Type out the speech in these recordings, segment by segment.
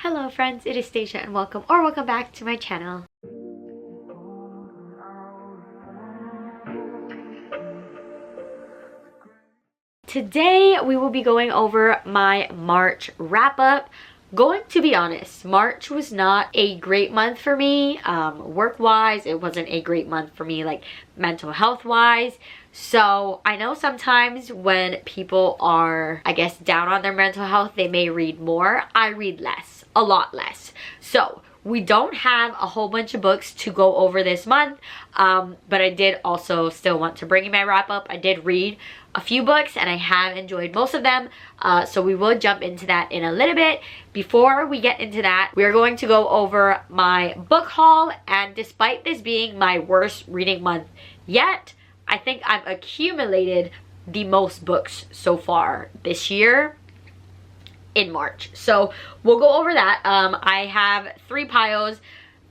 Hello friends, it is Stacia and welcome back to my channel. Today we will be going over my March wrap-up. Going to be honest, March was not a great month for me. Work-wise, it wasn't a great month for me, like mental health-wise. So I know sometimes when people are, I guess, down on their mental health, they may read more. I read less, a lot less. So we don't have a whole bunch of books to go over this month, but I did also still want to bring in my wrap-up. I did read a few books and I have enjoyed most of them, so we will jump into that in a little bit. Before we get into that, we are going to go over my book haul, and despite this being my worst reading month yet, I think I've accumulated the most books so far this year in March. So we'll go over that. I have 3 piles: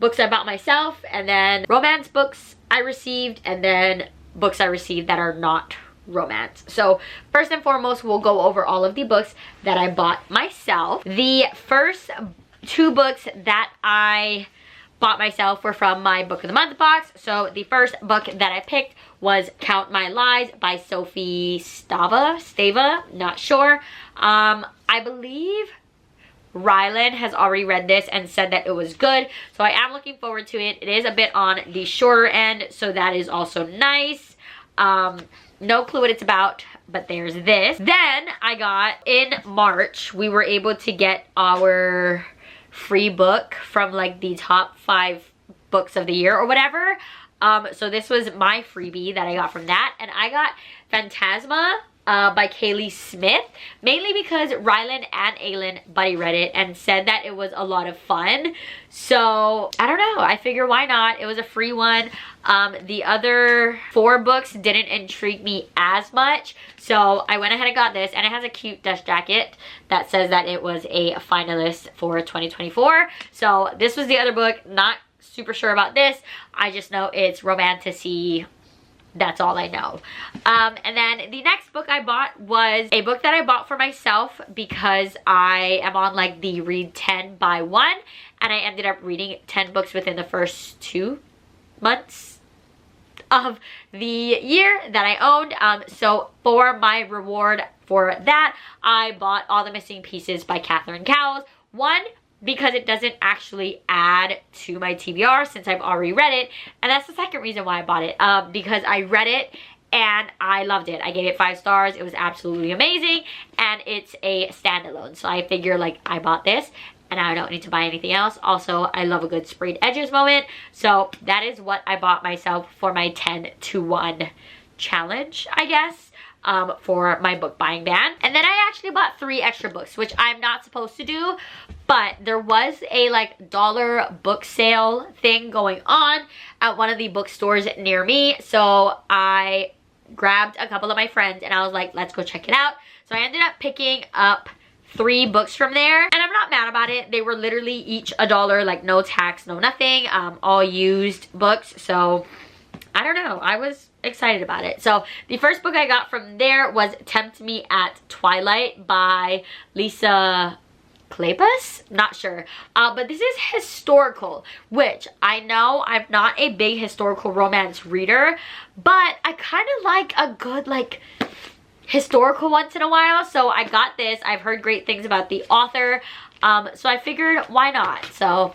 books I bought myself, and then romance books I received, and then books I received that are not romance. So first and foremost, we'll go over all of the books that I bought myself. The first 2 books that I bought myself were from my book of the month box. So the first book that I picked was Count My Lies by Sophie Stava, not sure. I believe Rylan has already read this and said that it was good, so I am looking forward to it. It is a bit on the shorter end, so that is also nice. No clue what it's about, but there's this. Then I got, in March, we were able to get our free book from like the top 5 books of the year or whatever. So this was my freebie that I got from that, and I got Phantasma by Kaylee Smith, mainly because Rylan and Aylin buddy read it and said that it was a lot of fun. So I don't know, I figure why not? It was a free one. The other 4 books didn't intrigue me as much, so I went ahead and got this, and it has a cute dust jacket that says that it was a finalist for 2024. So this was the other book. Not super sure about this. I just know it's romantic-y. That's all I know. And then the next book I bought was a book that I bought for myself because I am on like the read 10 by 1, and I ended up reading 10 books within the first 2 months of the year that I owned. So for my reward for that, I bought All the Missing Pieces by Catherine Cowles. One, because it doesn't actually add to my TBR since I've already read it, and that's the second reason why I bought it, because I read it and I loved it. I gave it 5 stars. It was absolutely amazing, and it's a standalone, so I figure like I bought this and I don't need to buy anything else. Also, I love a good sprayed edges moment, so that is what I bought myself for my 10-to-1 challenge, I guess, for my book buying ban. And then I actually bought 3 extra books, which I'm not supposed to do, but there was a like dollar book sale thing going on at one of the bookstores near me, so I grabbed a couple of my friends and I was like, let's go check it out. So I ended up picking up 3 books from there, and I'm not mad about it. They were literally each $1, like no tax, no nothing, all used books. So I don't know, I was excited about it. So the first book I got from there was Tempt Me at Twilight by Lisa Kleypas, not sure, but this is historical, which I know I'm not a big historical romance reader, but I kind of like a good like historical once in a while, so I got this. I've heard great things about the author, so I figured why not. So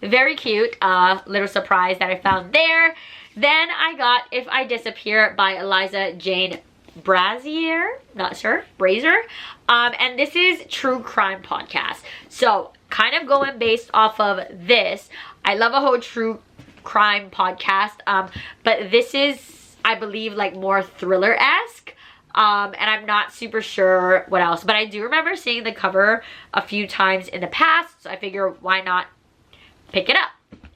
very cute, little surprise that I found there. Then I got If I Disappear by Eliza Jane Brazier, not sure, Brazier, and this is true crime podcast. So kind of going based off of this, I love a whole true crime podcast, but this is, I believe, like more thriller-esque, and I'm not super sure what else, but I do remember seeing the cover a few times in the past, so I figure why not pick it up.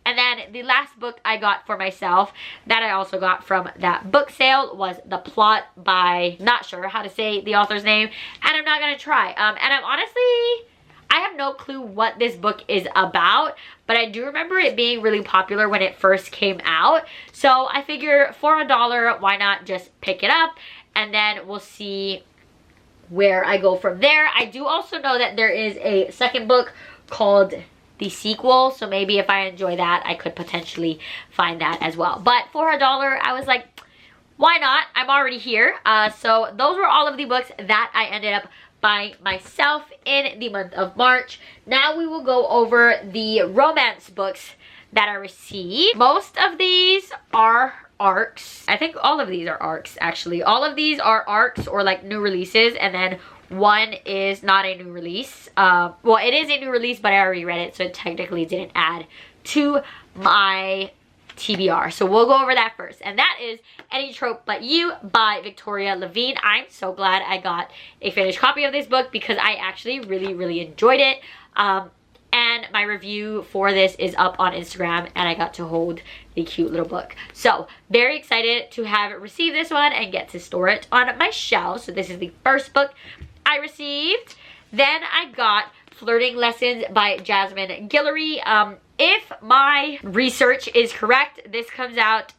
And then the last book I got for myself that I also got from that book sale was The Plot by, not sure how to say the author's name, and I'm not gonna try. And I'm honestly, I have no clue what this book is about, but I do remember it being really popular when it first came out. So I figure for $1, why not just pick it up, and then we'll see where I go from there. I do also know that there is a second book called the sequel, so maybe if I enjoy that, I could potentially find that as well. But for $1, I was like, why not? I'm already here. So those were all of the books that I ended up buying myself in the month of March. Now we will go over the romance books that I received. Most of these are arcs. I think all of these are arcs, actually. All of these are arcs or like new releases, and then one is not a new release. Well, it is a new release, but I already read it, so it technically didn't add to my TBR. So we'll go over that first, and that is Any Trope But You by Victoria Levine. I'm so glad I got a finished copy of this book because I actually really enjoyed it. And my review for this is up on Instagram, and I got to hold the cute little book. So very excited to have received this one and get to store it on my shelf. So this is the first book I received. Then I got Flirting Lessons by Jasmine Guillory. If my research is correct, this comes out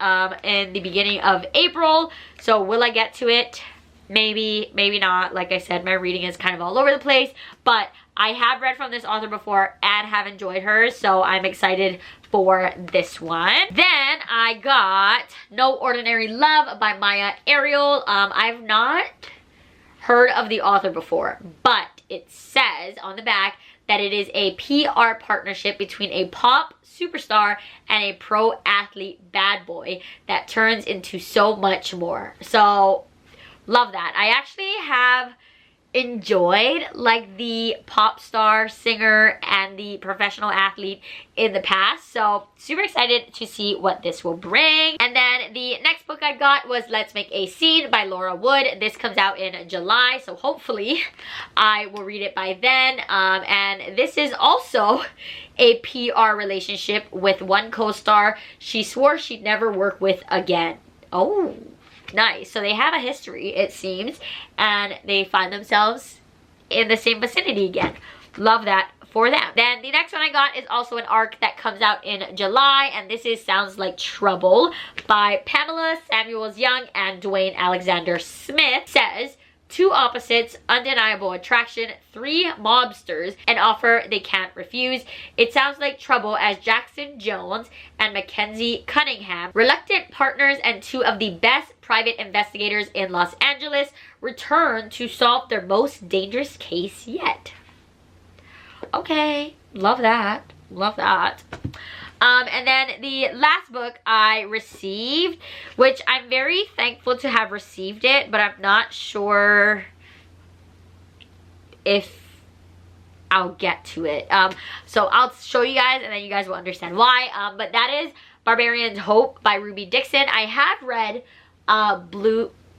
in the beginning of April. So will I get to it? Maybe, maybe not. Like I said, my reading is kind of all over the place, but I have read from this author before and have enjoyed hers, so I'm excited for this one. Then I got No Ordinary Love by Maya Ariel. I've not heard of the author before, but it says on the back that it is a PR partnership between a pop superstar and a pro athlete bad boy that turns into so much more. So love that. I actually have enjoyed like the pop star, singer, and the professional athlete in the past, so super excited to see what this will bring. And then the next book I got was Let's Make a Scene by Laura Wood. This comes out in July, so hopefully I will read it by then. And this is also a PR relationship with one co-star she swore she'd never work with again. Oh, nice. So they have a history, it seems, and they find themselves in the same vicinity again. Love that for them. Then the next one I got is also an arc that comes out in July, and this is Sounds Like Trouble by Pamela Samuels-Young and Dwayne Alexander Smith. Says, two opposites, undeniable attraction, three mobsters, an offer they can't refuse. It sounds like trouble as Jackson Jones and Mackenzie Cunningham, reluctant partners and two of the best private investigators in Los Angeles, return to solve their most dangerous case yet. Okay, love that. Love that. And then the last book I received, which I'm very thankful to have received it, but I'm not sure if I'll get to it. So I'll show you guys and then you guys will understand why. But that is Barbarian's Hope by Ruby Dixon. I have read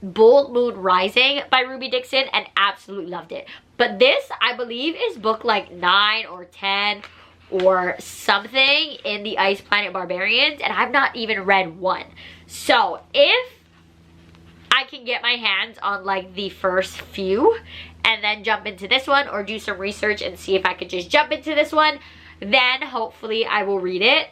Bull Moon Rising by Ruby Dixon and absolutely loved it. But this, I believe, is book like 9 or 10 or something in the Ice Planet Barbarians, and I've not even read one. So if I can get my hands on like the first few and then jump into this one, or do some research and see if I could just jump into this one, then hopefully I will read it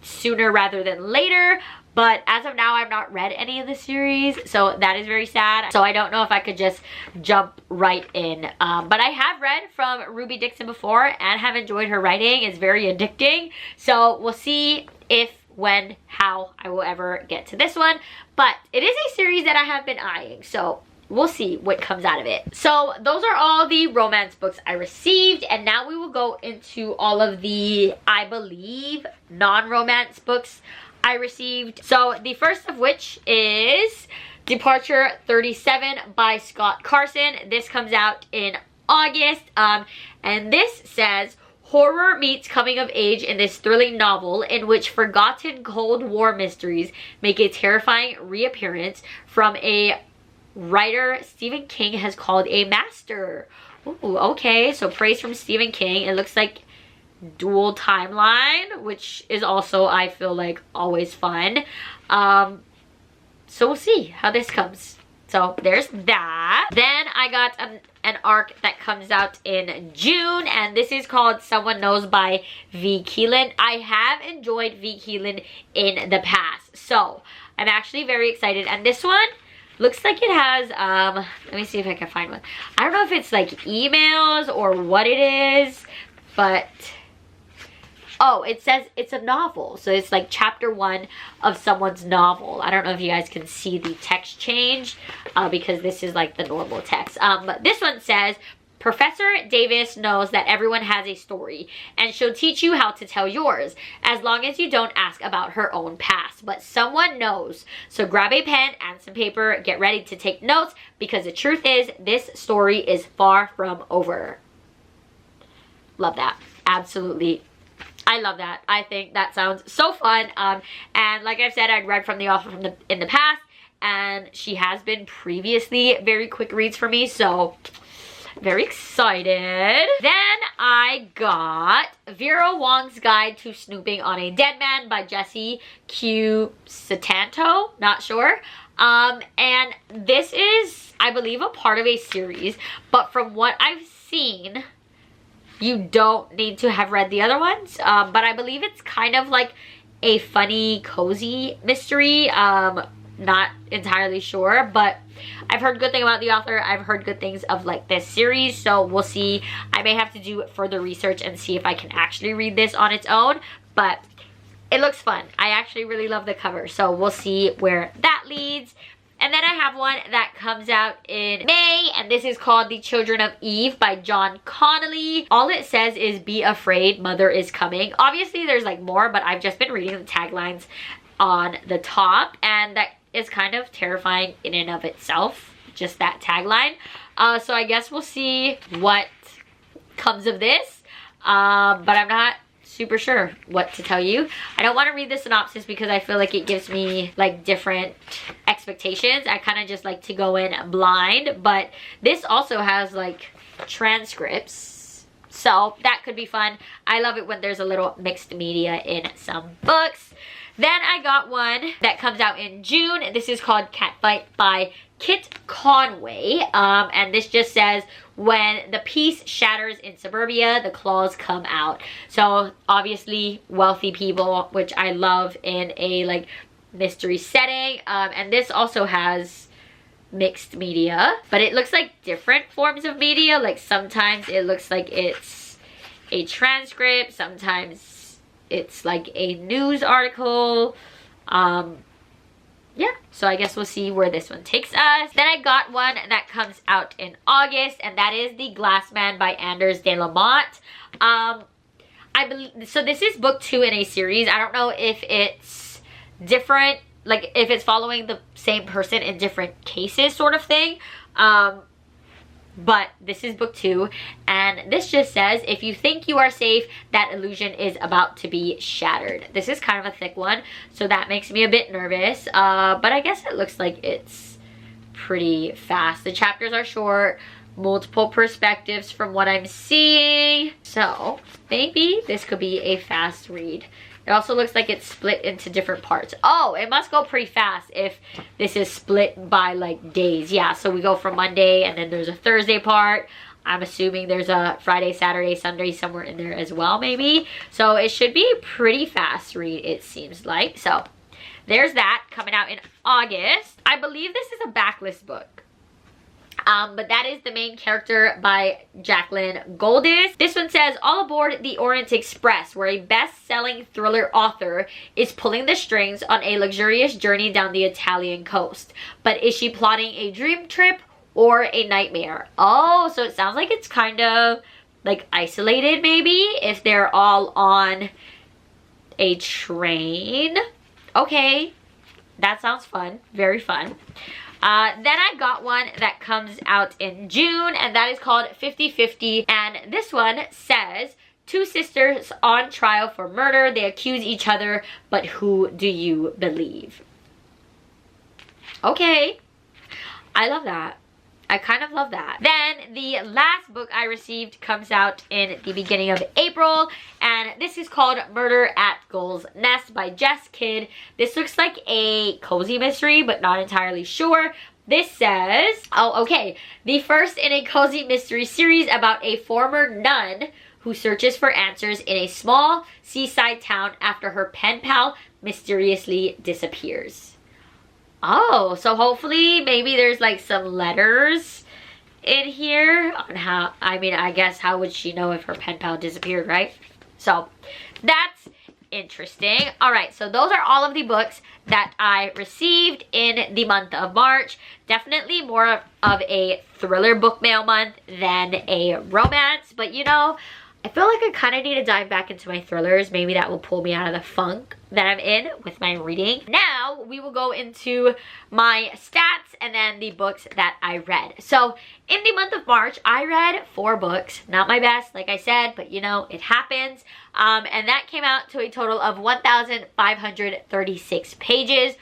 sooner rather than later. But as of now, I've not read any of the series, so that is very sad. So I don't know if I could just jump right in. But I have read from Ruby Dixon before and have enjoyed her writing. It's very addicting. So we'll see if, when, how I will ever get to this one. But it is a series that I have been eyeing, so we'll see what comes out of it. So those are all the romance books I received, and now we will go into all of the, I believe, non-romance books I received. So the first of which is Departure 37 by Scott Carson. This comes out in August, and this says, horror meets coming of age in this thrilling novel in which forgotten Cold War mysteries make a terrifying reappearance from a writer Stephen King has called a master. Ooh, okay, so praise from Stephen King. It looks like dual timeline, which is also, I feel like, always fun. So we'll see how this comes. So there's that. Then I got an arc that comes out in June, and this is called Someone Knows by V. Keelan. I have enjoyed V. Keelan in the past, so I'm actually very excited. And this one looks like it has, let me see if I can find one. I don't know if it's like emails or what it is, but oh, it says it's a novel. So it's like chapter 1 of someone's novel. I don't know if you guys can see the text change because this is like the normal text. But this one says, Professor Davis knows that everyone has a story, and she'll teach you how to tell yours, as long as you don't ask about her own past. But someone knows. So grab a pen and some paper, get ready to take notes, because the truth is, this story is far from over. Love that. Absolutely. I love that. I think that sounds so fun. And like I've said, I'd read from the author in the past, and she has been previously very quick reads for me, so very excited. Then I got Vera Wong's Guide to Snooping on a Dead Man by Jessie Q. Satanto, not sure. And this is, I believe, a part of a series, but from what I've seen, you don't need to have read the other ones, but I believe it's kind of like a funny, cozy mystery. Not entirely sure, but I've heard good things about the author. I've heard good things of like this series, so we'll see. I may have to do further research and see if I can actually read this on its own, but it looks fun. I actually really love the cover, so we'll see where that leads. And then I have one that comes out in May, and this is called The Children of Eve by John Connolly. All it says is, be afraid, mother is coming. Obviously there's like more, but I've just been reading the taglines on the top, and that is kind of terrifying in and of itself, just that tagline. So I guess we'll see what comes of this, but I'm not super sure what to tell you. I don't want to read the synopsis because I feel like it gives me like different expectations. I kind of just like to go in blind, but this also has like transcripts, so that could be fun. I love it when there's a little mixed media in some books. Then I got one that comes out in June. This is called Catfight by Kit Conway. And this just says, when the peace shatters in suburbia, the claws come out. So obviously wealthy people, which I love in a like mystery setting. And this also has mixed media, but it looks like different forms of media. Like sometimes it looks like it's a transcript, sometimes it's like a news article. Yeah, so I guess we'll see where this one takes us. Then I got one that comes out in August, and that is The Glass Man by Anders de la Motte. I believe, so this is book 2 in a series. I don't know if it's different, like if it's following the same person in different cases sort of thing. But this is book 2, and this just says, if you think you are safe, that illusion is about to be shattered. This is kind of a thick one, so that makes me a bit nervous, but I guess it looks like it's pretty fast. The chapters are short, multiple perspectives from what I'm seeing, so maybe this could be a fast read. It also looks like it's split into different parts. Oh, it must go pretty fast if this is split by like days. Yeah, so we go from Monday, and then there's a Thursday part. I'm assuming there's a Friday, Saturday, Sunday somewhere in there as well, maybe. So it should be a pretty fast read, it seems like. So there's that coming out in August. I believe this is a backlist book. But that is The Main Character by Jacqueline Goldis. This one says, all aboard the Orient Express, where a best-selling thriller author is pulling the strings on a luxurious journey down the Italian coast. But is she plotting a dream trip or a nightmare? Oh, so it sounds like it's kind of like isolated maybe, if they're all on a train. Okay, that sounds fun. Very fun. Then I got one that comes out in June, and that is called 50/50, and this one says, two sisters on trial for murder. They accuse each other, but who do you believe? Okay, I love that. I kind of love that. Then the last book I received comes out in the beginning of April, and this is called Murder at Gull's Nest by Jess Kidd. This looks like a cozy mystery, but not entirely sure. This says, oh, okay, the first in a cozy mystery series about a former nun who searches for answers in a small seaside town after her pen pal mysteriously disappears. Oh, so hopefully maybe there's like some letters in here on how, I mean, I guess how would she know if her pen pal disappeared, right? So that's interesting. All right, so those are all of the books that I received in the month of March. Definitely more of a thriller book mail month than a romance, but you know, I feel like I kind of need to dive back into my thrillers. Maybe that will pull me out of the funk that I'm in with my reading. Now we will go into my stats and then the books that I read. So in the month of March, I read 4 books. Not my best, like I said, but you know, it happens. And that came out to a total of 1,536 pages.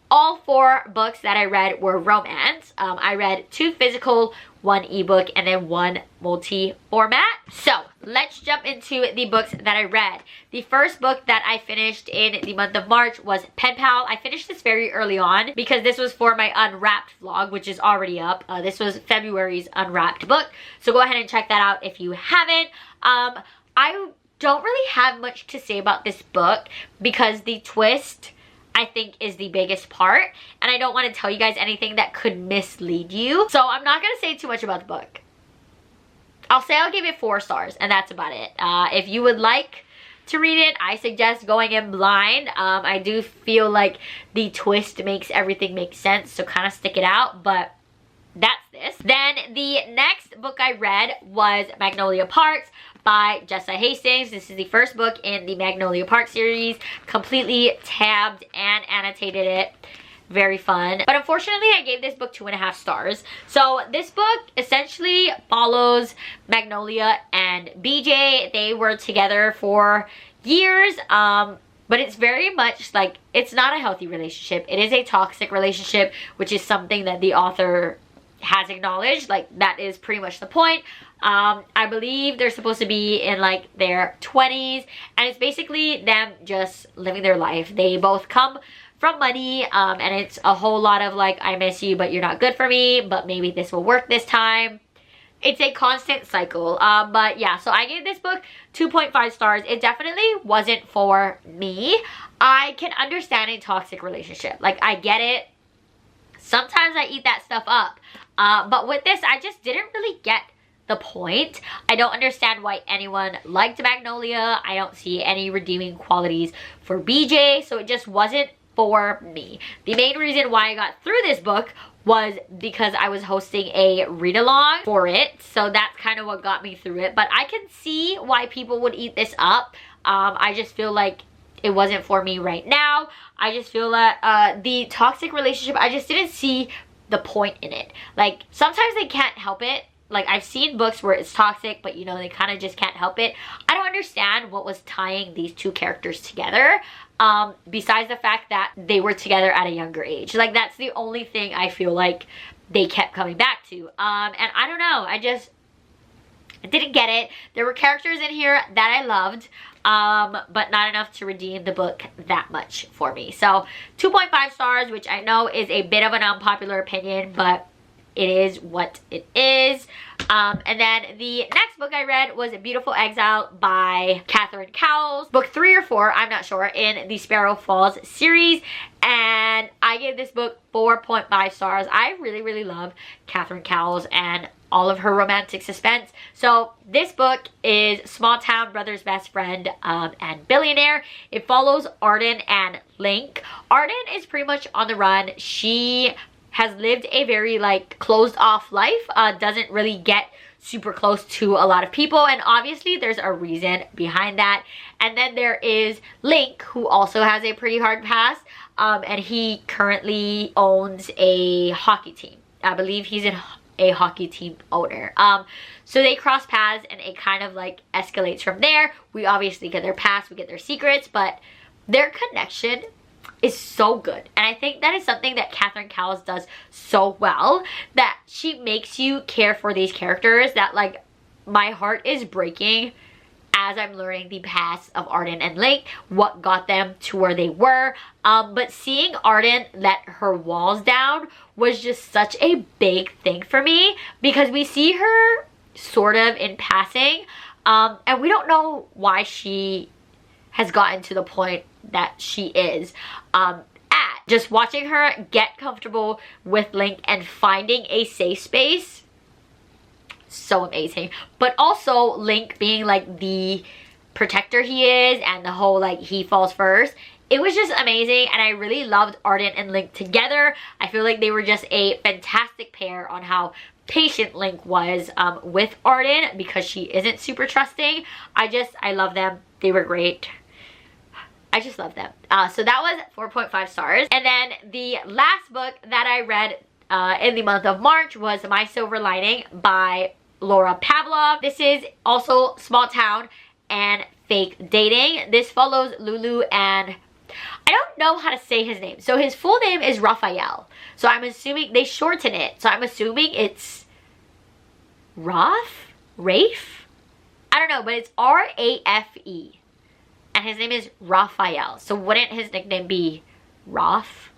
All 4 books that I read were romance. I read 2 physical, 1 ebook, and then 1 multi-format. So let's jump into the books that I read. The first book that I finished in the month of March was Pen Pal. I finished this very early on because this was for my Unwrapped vlog, which is already up. This was February's Unwrapped book. So go ahead and check that out if you haven't. I don't really have much to say about this book because the twist, I think, is the biggest part, and I don't want to tell you guys anything that could mislead you, so I'm not going to say too much about the book. I'll say I'll give it 4 stars, and that's about it. If you would like to read it, I suggest going in blind. I do feel like the twist makes everything make sense, so kind of stick it out, but that's this. Then the next book I read was Magnolia Parks by Jessa Hastings. This is the first book in the Magnolia Park series. Completely tabbed and annotated it. Very fun. But unfortunately, I gave this book 2.5 stars. So this book essentially follows Magnolia and BJ. They were together for years. But it's very much like, it's not a healthy relationship. It is a toxic relationship, which is something that the author has acknowledged. Like, that is pretty much the point. I believe they're supposed to be in like their 20s, and it's basically them just living their life. They both come from money, and it's a whole lot of like, I miss you, but you're not good for me, but maybe this will work this time. It's a constant cycle. But yeah, so I gave this book 2.5 stars. It definitely wasn't for me. I can understand a toxic relationship. Like, I get it. Sometimes I eat that stuff up. But with this, I just didn't really get the point. I don't understand why anyone liked Magnolia. I don't see any redeeming qualities for BJ, so it just wasn't for me. The main reason why I got through this book was because I was hosting a read-along for it, so that's kind of what got me through it. But I can see why people would eat this up. I just feel like it wasn't for me right now. I just feel that the toxic relationship, I just didn't see the point in it. Like, sometimes they can't help it. Like, I've seen books where it's toxic, but you know, they kind of just can't help it. I don't understand what was tying these 2 characters together, besides the fact that they were together at a younger age. Like, that's the only thing I feel like they kept coming back to. And I don't know, I didn't get it. There were characters in here that I loved, but not enough to redeem the book that much for me. So 2.5 stars, which I know is a bit of an unpopular opinion, but it is what it is. And then the next book I read was Beautiful Exile by Catherine Cowles. Book 3 or 4, I'm not sure, in the Sparrow Falls series. And I gave this book 4.5 stars. I really, really love Catherine Cowles and all of her romantic suspense. So this book is Small Town Brother's Best Friend and Billionaire. It follows Arden and Link. Arden is pretty much on the run. She has lived a very like closed off life, doesn't really get super close to a lot of people, and obviously there's a reason behind that. And then there is Link, who also has a pretty hard past, and he currently owns a hockey team. I believe he's a hockey team owner. So they cross paths and it kind of like escalates from there. We obviously get their past, we get their secrets, but their connection is so good. And I think that is something that Catherine Cowles does so well, that she makes you care for these characters, that like my heart is breaking as I'm learning the past of Arden and Link, what got them to where they were. But seeing Arden let her walls down was just such a big thing for me, because we see her sort of in passing, and we don't know why she has gotten to the point that she is at. Just watching her get comfortable with Link and finding a safe space so amazing. But also Link being like the protector he is, and the whole like he falls first, it was just amazing. And I really loved Arden and Link together. I feel like they were just a fantastic pair on how patient Link was with Arden, because she isn't super trusting. I love them. They were great. I just love them. So that was 4.5 stars. And then the last book that I read in the month of March was My Silver Lining by Laura Pavlov. This is also small town and fake dating. This follows Lulu and I don't know how to say his name. So his full name is Raphael. So I'm assuming they shorten it. So I'm assuming it's Rafe? I don't know, but it's R-A-F-E. And his name is Raphael. So wouldn't his nickname be Raf?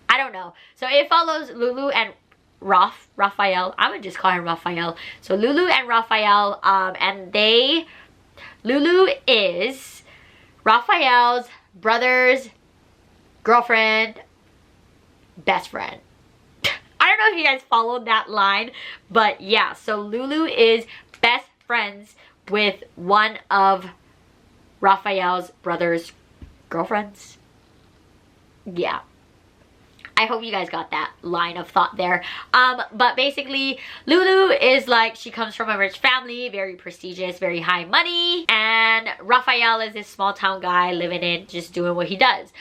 I don't know. So it follows Lulu and Raphael. I'm gonna just call him Raphael. So Lulu and Raphael, and Lulu is Raphael's brother's girlfriend, best friend. I don't know if you guys followed that line, but yeah, so Lulu is best friends with one of Raphael's brother's girlfriends. Yeah. I hope you guys got that line of thought there. But basically, Lulu is like, she comes from a rich family, very prestigious, very high money. And Raphael is this small town guy living in, just doing what he does.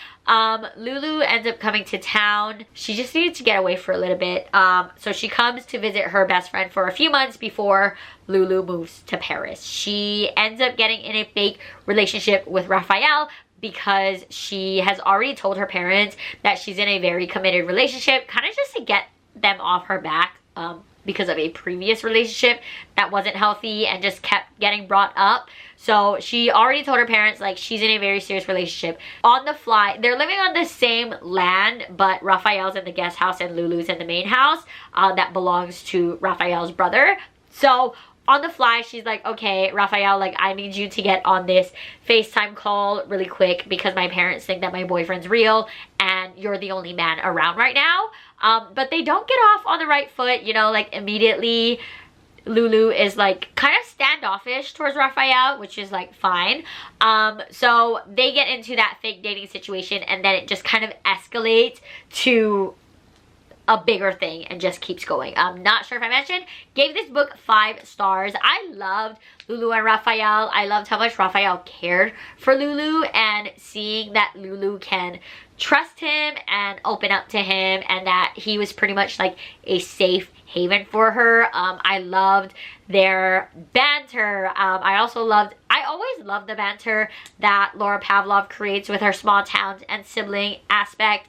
Lulu ends up coming to town. She just needed to get away for a little bit. So she comes to visit her best friend for a few months before Lulu moves to Paris. She ends up getting in a fake relationship with Raphael, because she has already told her parents that she's in a very committed relationship, kind of just to get them off her back, because of a previous relationship that wasn't healthy and just kept getting brought up. So she already told her parents like she's in a very serious relationship. On the fly, they're living on the same land, but Raphael's in the guest house and Lulu's in the main house that belongs to Raphael's brother. So on the fly, she's like, okay, Raphael, like, I need you to get on this FaceTime call really quick because my parents think that my boyfriend's real and you're the only man around right now. But they don't get off on the right foot, you know, like immediately Lulu is like kind of standoffish towards Raphael, which is like fine. So they get into that fake dating situation, and then it just kind of escalates to a bigger thing and just keeps going. I'm not sure if I mentioned, gave this book 5 stars. I loved Lulu and Raphael. I loved how much Raphael cared for Lulu, and seeing that Lulu can trust him and open up to him, and that he was pretty much like a safe haven for her. I loved their banter. I always loved the banter that Laura Pavlov creates with her small towns and sibling aspect.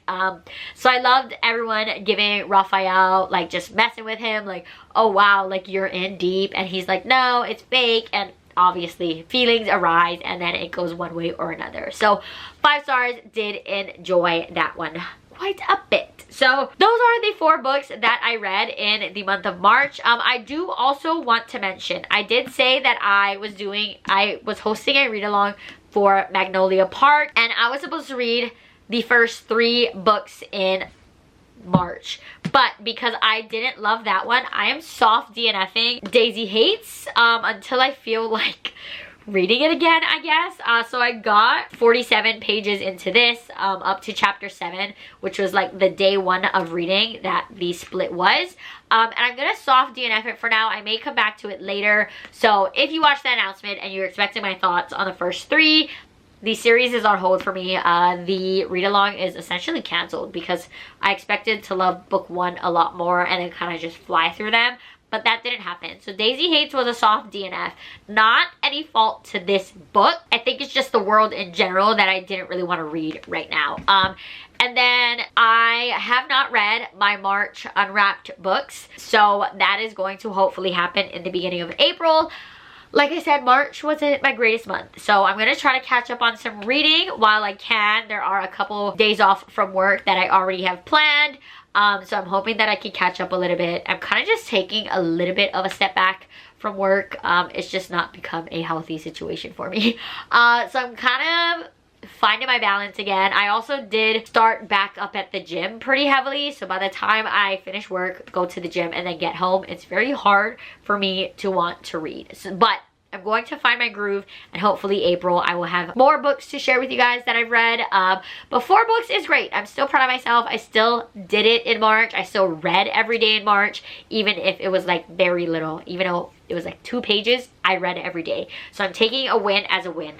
So I loved everyone giving Raphael, like, just messing with him, like, oh wow, like, you're in deep, and he's like, no, it's fake, and obviously feelings arise, and then it goes one way or another. So 5 stars, did enjoy that one quite a bit. So those are the 4 books that I read in the month of March. I do also want to mention, I did say that I was hosting a read along for Magnolia Park, and I was supposed to read the first 3 books in March, but because I didn't love that one, I am soft DNFing Daisy Hates until I feel like reading it again, I guess. So I got 47 pages into this, up to chapter 7, which was like the day 1 of reading that the split was. And I'm gonna soft DNF it for now. I may come back to it later. So if you watched the announcement and you're expecting my thoughts on the first 3, the series is on hold for me. The read-along is essentially canceled because I expected to love book 1 a lot more and then kind of just fly through them. But that didn't happen. So Daisy Hates was a soft DNF. Not any fault to this book. I think it's just the world in general that I didn't really want to read right now. And then I have not read my March Unwrapped books. So that is going to hopefully happen in the beginning of April. Like I said, March wasn't my greatest month, so I'm going to try to catch up on some reading while I can. There are a couple days off from work that I already have planned, so I'm hoping that I can catch up a little bit. I'm kind of just taking a little bit of a step back from work. It's just not become a healthy situation for me. So I'm kind of finding my balance again. I also did start back up at the gym pretty heavily, so by the time I finish work, go to the gym, and then get home, it's very hard for me to want to read. But I'm going to find my groove, and hopefully April I will have more books to share with you guys that I've read. But 4 books is great. I'm still proud of myself. I still did it in March. I still read every day in March, even if it was like very little. Even though it was like 2 pages, I read every day. So I'm taking a win as a win.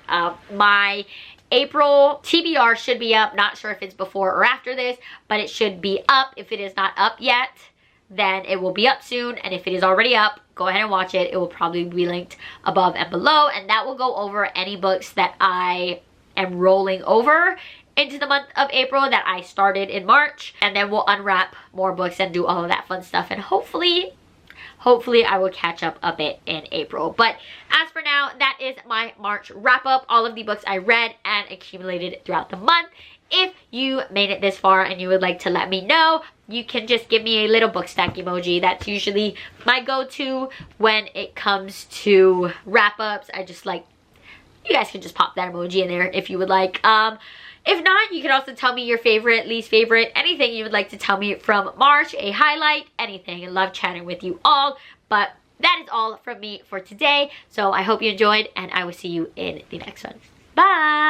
My April TBR should be up. Not sure if it's before or after this, but it should be up. If it is not up yet, then it will be up soon, and if it is already up, go ahead and watch it. It will probably be linked above and below, and that will go over any books that I am rolling over into the month of April that I started in March, and then we'll unwrap more books and do all of that fun stuff, and hopefully I will catch up a bit in April. But as for now, that is my March wrap up, all of the books I read and accumulated throughout the month. If you made it this far and you would like to let me know, you can just give me a little book stack emoji. That's usually my go-to when it comes to wrap-ups. I just like, you guys can just pop that emoji in there if you would like. If not, you can also tell me your favorite, least favorite, anything you would like to tell me from March, a highlight, anything. I love chatting with you all. But that is all from me for today. So I hope you enjoyed, and I will see you in the next one. Bye!